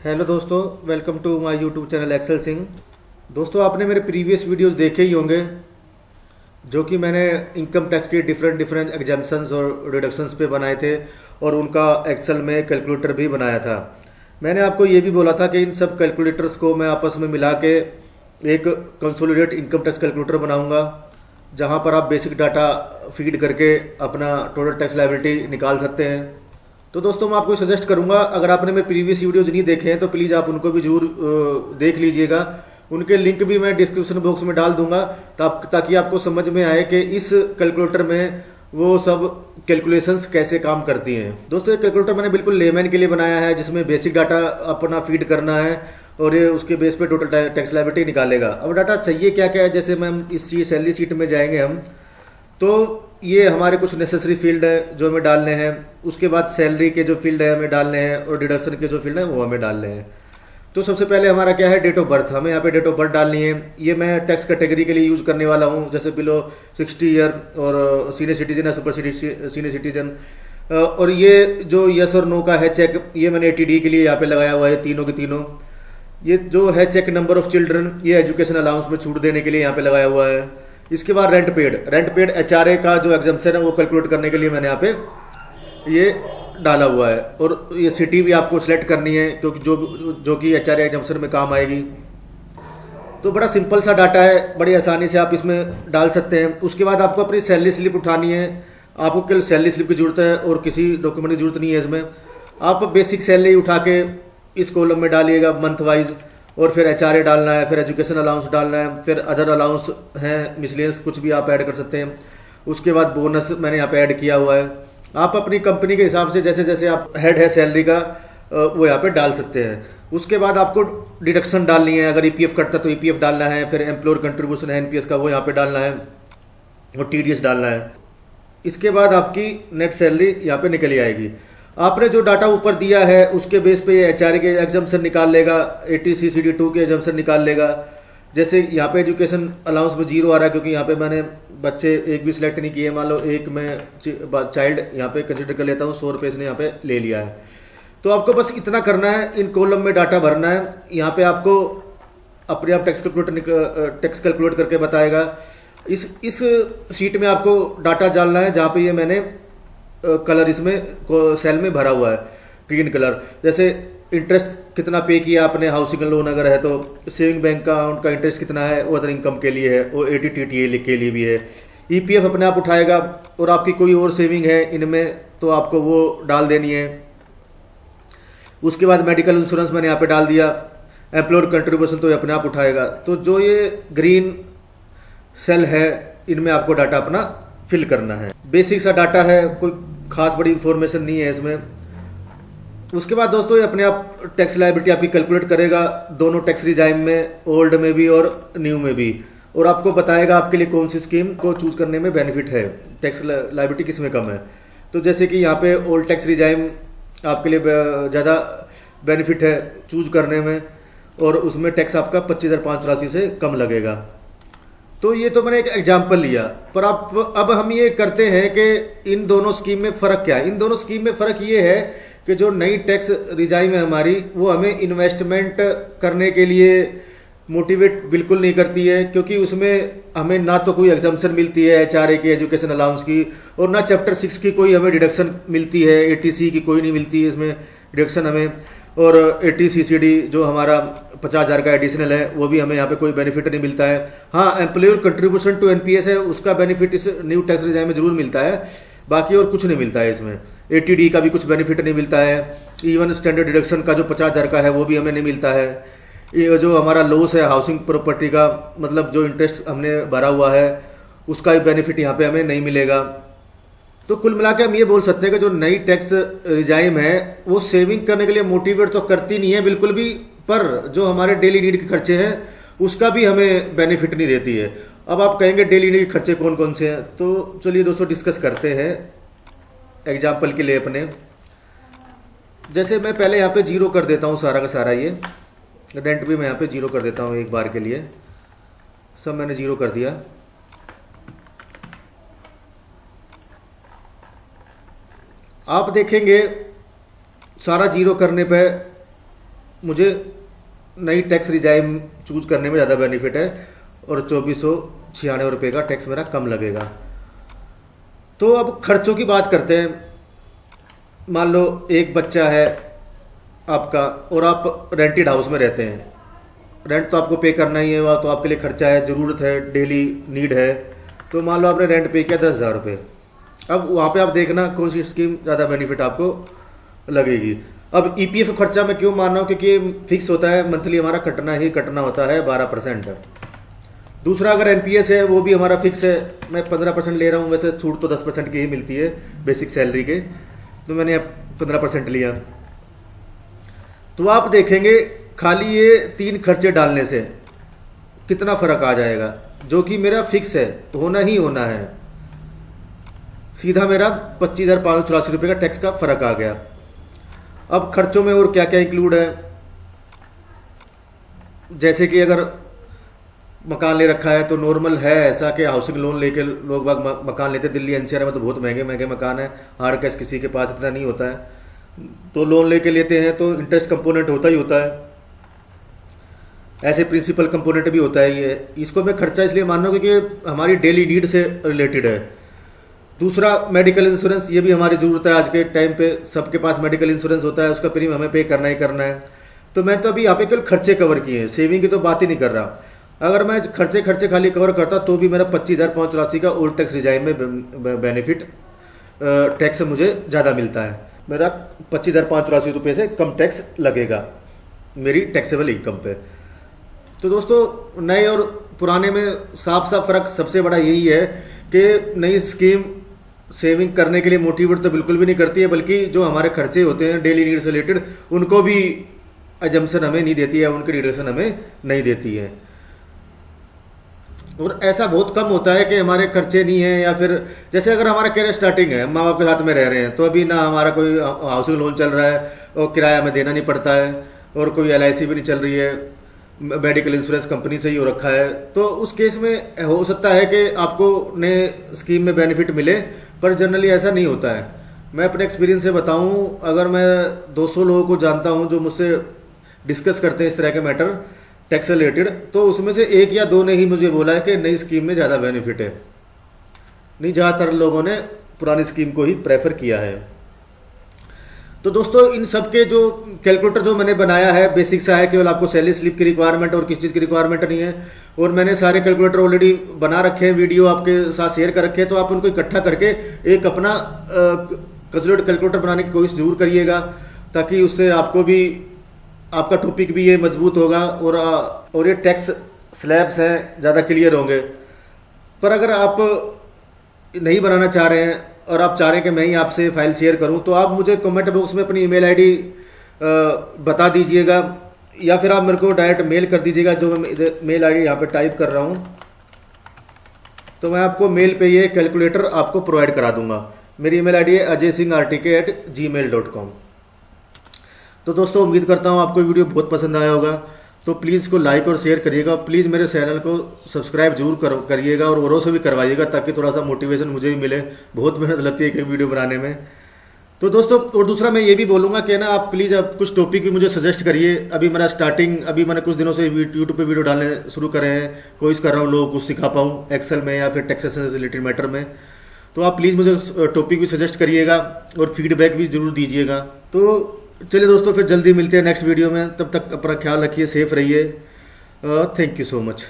Hello दोस्तों, welcome to my YouTube channel Excel Singh. दोस्तों, आपने मेरे प्रीवियस वीडियोस देखे ही होंगे जो कि मैंने इनकम टैक्स के डिफरेंट डिफरेंट एग्जाम्पशंस और डिडक्शंस पे बनाए थे और उनका एक्सेल में कैलकुलेटर भी बनाया था। मैंने आपको ये भी बोला था कि इन सब कैलकुलेटर्स को मैं आपस में मिला के एक कंसोलिडेट इनकम टैक्स कैलकुलेटर बनाऊंगा, जहां पर आप बेसिक डाटा फीड करके अपना टोटल टैक्स लायबिलिटी निकाल सकते हैं। तो दोस्तों, मैं आपको सजेस्ट करूंगा, अगर आपने मेरे प्रीवियस वीडियोज नहीं देखे हैं तो प्लीज़ आप उनको भी जरूर देख लीजिएगा। उनके लिंक भी मैं डिस्क्रिप्शन बॉक्स में डाल दूंगा ताकि आपको समझ में आए कि इस कैलकुलेटर में वो सब कैलकुलेशंस कैसे काम करती हैं। दोस्तों, ये कैलकुलेटर मैंने बिल्कुल लेमैन के लिए बनाया है, जिसमें बेसिक डाटा अपना फीड करना है और ये उसके बेस पे टोटल टैक्स लायबिलिटी निकालेगा। अब डाटा चाहिए क्या क्या है, जैसे मैं इस सैलरी शीट में जाएंगे हम, तो ये हमारे कुछ नेसेसरी फील्ड है जो हमें डालने हैं। उसके बाद सैलरी के जो फील्ड है हमें डालने हैं और डिडक्शन के जो फील्ड है वो हमें डालने हैं। तो सबसे पहले हमारा क्या है, डेट ऑफ बर्थ। हमें यहाँ पे डेट ऑफ बर्थ डालनी है। ये मैं टैक्स कैटेगरी के लिए यूज करने वाला हूँ, जैसे बिलो 60 ईयर और सीनियर सिटीजन या सुपर सीनियर सिटीजन। और ये जो यस और नो का है चेक, ये मैंने ATD के लिए यहाँ पे लगाया हुआ है, तीनों के तीनों। ये जो है चेक नंबर ऑफ चिल्ड्रन, ये एजुकेशन अलाउंस में छूट देने के लिए यहाँ पे लगाया हुआ है। इसके बाद रेंट पेड HRA का जो एग्जाम्पशन है वो कैलकुलेट करने के लिए मैंने यहाँ पे ये डाला हुआ है। और ये सिटी भी आपको सिलेक्ट करनी है, क्योंकि जो कि HRA एग्जाम्पशन में काम आएगी। तो बड़ा सिंपल सा डाटा है, बड़ी आसानी से आप इसमें डाल सकते हैं। उसके बाद आपको अपनी सैलरी स्लिप उठानी है। आपको केवल सैलरी स्लिप की जरूरत है और किसी डॉक्यूमेंट की जरूरत नहीं है इसमें। आप बेसिक सैलरी उठा के इस कॉलम में डालिएगा मंथ वाइज, और फिर HRA डालना है, फिर एजुकेशन अलाउंस डालना है, फिर अदर अलाउंस हैं, मिसलेनियस कुछ भी आप ऐड कर सकते हैं। उसके बाद बोनस मैंने यहाँ पे ऐड किया हुआ है। आप अपनी कंपनी के हिसाब से जैसे जैसे आप हेड है सैलरी का वो यहाँ पे डाल सकते हैं। उसके बाद आपको डिडक्शन डालनी है। अगर EPF कटता तो EPF डालना है, फिर एम्प्लॉयर कंट्रीब्यूशन है NPS का वो यहाँ पे डालना है, और TDS डालना है। इसके बाद आपकी नेट सैलरी यहाँ पे निकल आएगी। आपने जो डाटा ऊपर दिया है उसके बेस पे ये HRA के एग्जाम्पशन निकाल लेगा, ATC-CD2 के एग्जाम्पशन निकाल लेगा। जैसे यहाँ पे एजुकेशन अलाउंस में 0 आ रहा है, क्योंकि यहाँ पे मैंने बच्चे एक भी सिलेक्ट नहीं किए। मान लो एक मैं चाइल्ड यहाँ पे कंसिडर कर लेता हूँ, 100 रुपये इसने यहाँ पे ले लिया है। तो आपको बस इतना करना है, इन कॉलम में डाटा भरना है। यहाँ पे आपको अपने आप टैक्स कैलकुलेट करके बताएगा। इस शीट में आपको डाटा डालना है जहाँ पे ये मैंने कलर इसमें सेल में भरा हुआ है, ग्रीन कलर। जैसे इंटरेस्ट कितना पे किया आपने, हाउसिंग लोन अगर है तो सेविंग बैंक का अकाउंट का इंटरेस्ट कितना है, वो अदर इनकम के लिए है, और ATTTA के लिए भी है। EPF अपने आप उठाएगा, और आपकी कोई और सेविंग है इनमें तो आपको वो डाल देनी है। उसके बाद मेडिकल इंश्योरेंस मैंने यहाँ पे डाल दिया। एम्प्लॉयर कंट्रीब्यूशन तो ये अपने आप उठाएगा। तो जो ये ग्रीन सेल है इनमें आपको डाटा अपना फिल करना है। बेसिक सा डाटा है, कोई खास बड़ी इंफॉर्मेशन नहीं है इसमें। उसके बाद दोस्तों ये अपने आप टैक्स लायबिलिटी आपकी कैलकुलेट करेगा, दोनों टैक्स रिजाइम में, ओल्ड में भी और न्यू में भी। और आपको बताएगा आपके लिए कौन सी स्कीम को चूज करने में बेनिफिट है, टैक्स लायबिलिटी किस में कम है। तो जैसे कि यहाँ पे ओल्ड टैक्स रिजाइम आपके लिए ज़्यादा बेनिफिट है चूज करने में, और उसमें टैक्स आपका 25,583 से कम लगेगा। तो ये तो मैंने एक एग्जाम्पल लिया, पर अब हम ये करते हैं कि इन दोनों स्कीम में फ़र्क क्या है। इन दोनों स्कीम में फ़र्क ये है कि जो नई टैक्स रिजाइम है हमारी, वो हमें इन्वेस्टमेंट करने के लिए मोटिवेट बिल्कुल नहीं करती है, क्योंकि उसमें हमें ना तो कोई एग्जाम्पशन मिलती है HRA की, एजुकेशन अलाउंस की, और ना चैप्टर 6 की कोई हमें डिडक्शन मिलती है। ATC की कोई नहीं मिलती है इसमें डिडक्शन हमें, और ATCCD जो हमारा 50,000 का एडिशनल है वो भी हमें यहाँ पे कोई बेनिफिट नहीं मिलता है। हाँ, एम्प्लॉयर कंट्रीब्यूशन टू NPS है, उसका बेनिफिट इस न्यू टैक्स रिजाइम में जरूर मिलता है, बाकी और कुछ नहीं मिलता है इसमें। ATD का भी कुछ बेनिफिट नहीं मिलता है। इवन स्टैंडर्ड डिडक्शन का जो 50,000 का है वो भी हमें नहीं मिलता है। ये जो हमारा लॉस है हाउसिंग प्रॉपर्टी का, मतलब जो इंटरेस्ट हमने भरा हुआ है उसका भी बेनिफिट यहाँ पे हमें नहीं मिलेगा। तो कुल मिला के हम ये बोल सकते हैं कि जो नई टैक्स रिजाइम है वो सेविंग करने के लिए मोटिवेट तो करती नहीं है बिल्कुल भी, पर जो हमारे डेली नीड के खर्चे हैं उसका भी हमें बेनिफिट नहीं देती है। अब आप कहेंगे डेली नीड के खर्चे कौन कौन से हैं, तो चलिए दोस्तों डिस्कस करते हैं एग्जाम्पल के लिए अपने। जैसे मैं पहले यहाँ पे 0 कर देता हूँ सारा का सारा, ये रेंट भी मैं यहाँ पे 0 कर देता हूँ एक बार के लिए। सब मैंने 0 कर दिया। आप देखेंगे सारा 0 करने पे मुझे नई टैक्स रिजाइम चूज करने में ज़्यादा बेनिफिट है और 2496 रुपये का टैक्स मेरा कम लगेगा। तो अब खर्चों की बात करते हैं। मान लो एक बच्चा है आपका और आप रेंटेड हाउस में रहते हैं, रेंट तो आपको पे करना ही है, वह तो आपके लिए खर्चा है, ज़रूरत है, डेली नीड है। तो मान लो आपने रेंट पे किया 10,000 रुपये। अब वहाँ पे आप देखना कौन सी स्कीम ज़्यादा बेनिफिट आपको लगेगी। अब ईपीएफ खर्चा मैं क्यों मान रहा हूँ, क्योंकि फिक्स होता है, मंथली हमारा कटना ही कटना होता है 12%। दूसरा अगर एनपीएस है वो भी हमारा फिक्स है, मैं 15% ले रहा हूँ, वैसे छूट तो 10% की ही मिलती है बेसिक सैलरी के, तो मैंने अब 15% लिया। तो आप देखेंगे खाली ये 3 खर्चे डालने से कितना फर्क आ जाएगा, जो कि मेरा फिक्स है, होना ही होना है। सीधा मेरा 25,584 रुपये का टैक्स का फर्क आ गया। अब खर्चों में और क्या क्या इंक्लूड है, जैसे कि अगर मकान ले रखा है तो नॉर्मल है ऐसा कि हाउसिंग लोन लेके लोग बाग मकान लेते। दिल्ली एनसीआर में तो बहुत महंगे महंगे मकान है, हार्ड कैश किसी के पास इतना नहीं होता है, तो लोन लेके लेते हैं तो इंटरेस्ट कंपोनेंट होता ही होता है, ऐसे प्रिंसिपल कंपोनेंट भी होता है। ये इसको मैं खर्चा इसलिए मान रहा हूँ क्योंकि हमारी डेली नीड से रिलेटेड है। दूसरा मेडिकल इंश्योरेंस, ये भी हमारी ज़रूरत है। आज के टाइम पे सबके पास मेडिकल इंश्योरेंस होता है, उसका प्रीमियम हमें पे करना ही करना है। तो मैं तो अभी यहाँ पे केवल खर्चे कवर किए हैं, सेविंग की तो बात ही नहीं कर रहा। अगर मैं खर्चे खाली कवर करता तो भी मेरा 25,584 का ओल्ड टैक्स रिजाइम में बेनिफिट टैक्स मुझे ज़्यादा मिलता है। मेरा 25,584 रुपये से कम टैक्स लगेगा मेरी टैक्सेबल इनकम पे। तो दोस्तों नए और पुराने में साफ साफ फ़र्क सबसे बड़ा यही है कि नई स्कीम सेविंग करने के लिए मोटिवेट तो बिल्कुल भी नहीं करती है, बल्कि जो हमारे खर्चे होते हैं डेली नीड से रिलेटेड उनको भी एजम्पशन हमें नहीं देती है, उनकी डिडक्शन हमें नहीं देती है। और ऐसा बहुत कम होता है कि हमारे खर्चे नहीं है, या फिर जैसे अगर हमारा कैरियर स्टार्टिंग है, माँ बाप के साथ में रह रहे हैं, तो अभी ना हमारा कोई हाउसिंग लोन चल रहा है और किराया हमें देना नहीं पड़ता है, और कोई एलआईसी भी नहीं चल रही है, मेडिकल इंश्योरेंस कंपनी से ही हो रखा है। तो उस केस में हो सकता है कि आपको नए स्कीम में बेनिफिट मिले, पर जनरली ऐसा नहीं होता है। मैं अपने एक्सपीरियंस से बताऊं, अगर मैं 200 लोगों को जानता हूं जो मुझसे डिस्कस करते हैं इस तरह के मैटर टैक्स रिलेटेड, तो उसमें से 1 या 2 ने ही मुझे बोला है कि नई स्कीम में ज़्यादा बेनिफिट है। नहीं, ज़्यादातर लोगों ने पुरानी स्कीम को ही प्रेफर किया है। तो दोस्तों इन सब के जो कैलकुलेटर जो मैंने बनाया है बेसिक सा है, केवल आपको सैलरी स्लिप की रिक्वायरमेंट और किस चीज़ की रिक्वायरमेंट नहीं है। और मैंने सारे कैलकुलेटर ऑलरेडी बना रखे हैं, वीडियो आपके साथ शेयर कर रखे हैं, तो आप उनको इकट्ठा करके एक अपना कंसोलिडेटेड कैलकुलेटर बनाने की कोशिश जरूर करिएगा, ताकि उससे आपको भी आपका टॉपिक भी ये मजबूत होगा और ये टैक्स स्लैब्स हैं ज़्यादा क्लियर होंगे। पर अगर आप नहीं बनाना चाह रहे हैं और आप चाह रहे हैं कि मैं ही आपसे फाइल शेयर करूं, तो आप मुझे कमेंट बॉक्स में अपनी ईमेल आईडी बता दीजिएगा, या फिर आप मेरे को डायरेक्ट मेल कर दीजिएगा, जो मैं मेल आईडी यहाँ पे टाइप कर रहा हूं, तो मैं आपको मेल पे ये कैलकुलेटर आपको प्रोवाइड करा दूंगा। मेरी ईमेल आईडी है ajaysingrtk@gmail.com। तो दोस्तों उम्मीद करता हूँ आपको वीडियो बहुत पसंद आया होगा, तो प्लीज़ इसको लाइक और शेयर करिएगा। प्लीज़ मेरे चैनल को सब्सक्राइब जरूर करिएगा और औरों से भी करवाइएगा, ताकि थोड़ा सा मोटिवेशन मुझे भी मिले। बहुत मेहनत लगती है एक वीडियो बनाने में। तो दोस्तों और दूसरा मैं ये भी बोलूँगा कि ना आप प्लीज़ आप कुछ टॉपिक भी मुझे सजेस्ट करिए। अभी मेरा अभी मैंने कुछ दिनों से यूट्यूब पे वीडियो डालने शुरू करे हैं, कोशिश कर रहा हूँ लोगों को सिखा पाऊँ एक्सेल में या फिर टैक्सेशन से रिलेटेड मैटर में। तो आप प्लीज़ मुझे टॉपिक भी सजेस्ट करिएगा और फीडबैक भी जरूर दीजिएगा। तो चलिए दोस्तों फिर जल्दी मिलते हैं नेक्स्ट वीडियो में, तब तक अपना ख्याल रखिए, सेफ रहिए। Thank you so much.